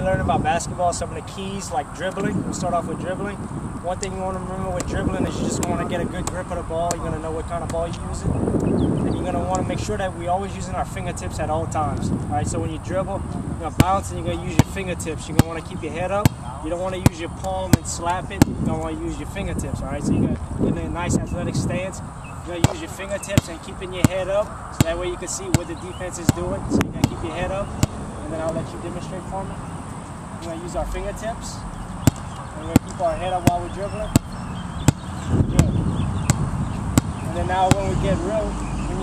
learning about basketball, some of the keys like dribbling. We'll start off with dribbling. One thing you want to remember with dribbling is you just want to get a good grip of the ball. You're going to know what kind of ball you're using. And you're going to want to make sure that we're always using our fingertips at all times. All right, so when you dribble, you're going to bounce and you're going to use your fingertips. You're going to want to keep your head up. You don't want to use your palm and slap it. You're going to want to use your fingertips. All right, so you're going to get in a nice athletic stance. You're going to use your fingertips and keeping your head up. So that way you can see what the defense is doing. So you're going to keep your head up. And then I'll let you demonstrate for me. We're going to use our fingertips. And we're going to keep our head up while we're dribbling. Good. And then now when you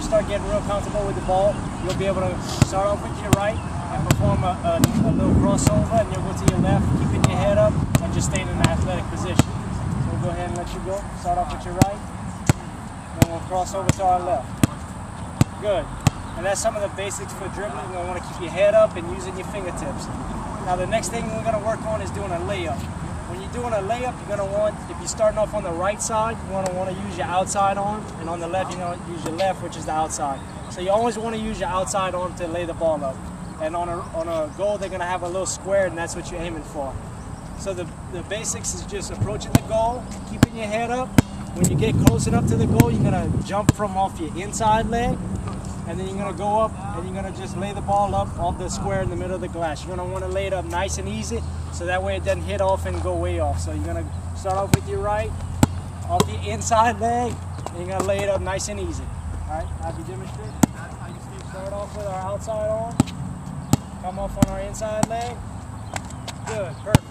start getting real comfortable with the ball, you'll be able to start off with your right and perform a little crossover, and you'll go to your left, keeping your head up and just staying in an athletic position. So we'll go ahead and let you go. Start off with your right. Then we'll cross over to our left. Good. And that's some of the basics for dribbling. You're going to want to keep your head up and using your fingertips. Now the next thing we're going to work on is doing a layup. When you're doing a layup, you're going to want, if you're starting off on the right side, you want to use your outside arm, and on the left, you're going to use your left, which is the outside. So you always want to use your outside arm to lay the ball up. And on a goal, they're going to have a little square, and that's what you're aiming for. So the basics is just approaching the goal, keeping your head up. When you get close enough to the goal, you're going to jump from off your inside leg, and then you're going to go up and you're going to just lay the ball up off the square in the middle of the glass. You're going to want to lay it up nice and easy so that way it doesn't hit off and go way off. So you're going to start off with your right, off the inside leg, and you're going to lay it up nice and easy. All right, I'll be demonstrating. Start off with our outside arm, come off on our inside leg. Good, perfect.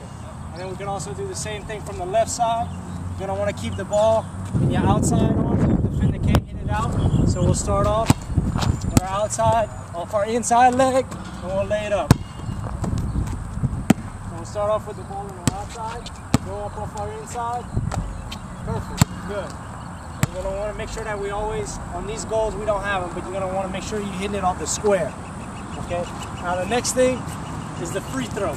And then we can also do the same thing from the left side. You're going to want to keep the ball in your outside arm so the defender can't hit it out. So we'll start off with our outside, off our inside leg, and we'll lay it up. So we'll start off with the ball on our outside, go up off our inside. Perfect, good. And you're going to want to make sure that we always, on these goals we don't have them, but you're going to want to make sure you're hitting it off the square. Okay? Now the next thing is the free throw.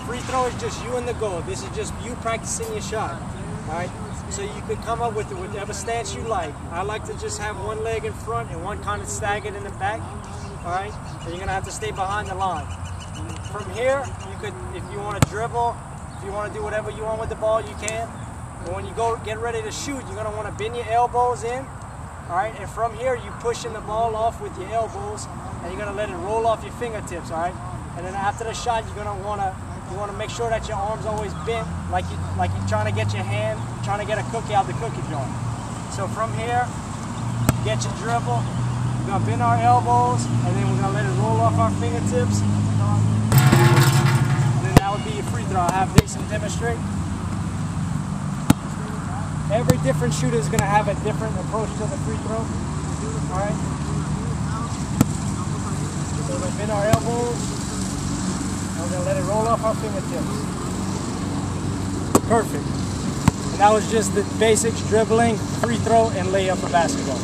Free throw is just you and the goal. This is just you practicing your shot. All right? So you could come up with whatever stance you like. I like to just have one leg in front and one kind of staggered in the back. All right? And you're going to have to stay behind the line. From here, you could, if you want to dribble, if you want to do whatever you want with the ball, you can. But when you go get ready to shoot, you're going to want to bend your elbows in. All right? And from here, you're pushing the ball off with your elbows, and you're going to let it roll off your fingertips. All right? And then after the shot, you're going to want to make sure that your arm's always bent, like you're trying to get your hand, trying to get a cookie out the cookie jar. So from here, get your dribble. We're gonna bend our elbows, and then we're gonna let it roll off our fingertips. And then that would be your free throw. I'll have Jason demonstrate. Every different shooter is gonna have a different approach to the free throw. All right. So we're gonna bend our elbows. We're going to let it roll off our fingertips. Perfect. And that was just the basics: dribbling, free throw, and layup for basketball.